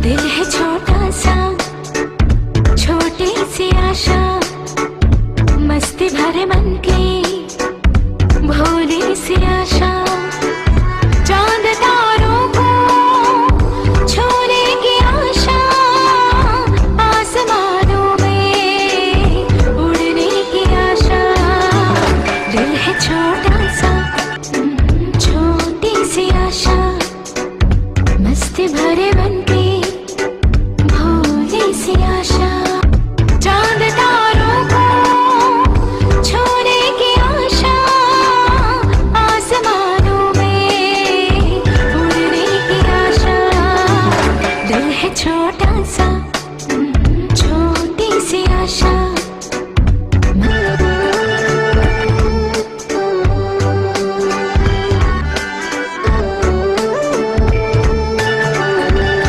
दिल है छोटा सा, छोटी सी आशा, मस्ती भरे मन की भोली सी आशा। चांद तारों को छूने की आशा, आसमानों में उड़ने की आशा। दिल है छोटा सा, छोटी सी आशा, मस्ती भरे मन की भोली सी आशा। चांद तारों को छूने की आशा, आसमानों में उड़ने की आशा। दिल है छोटा सा,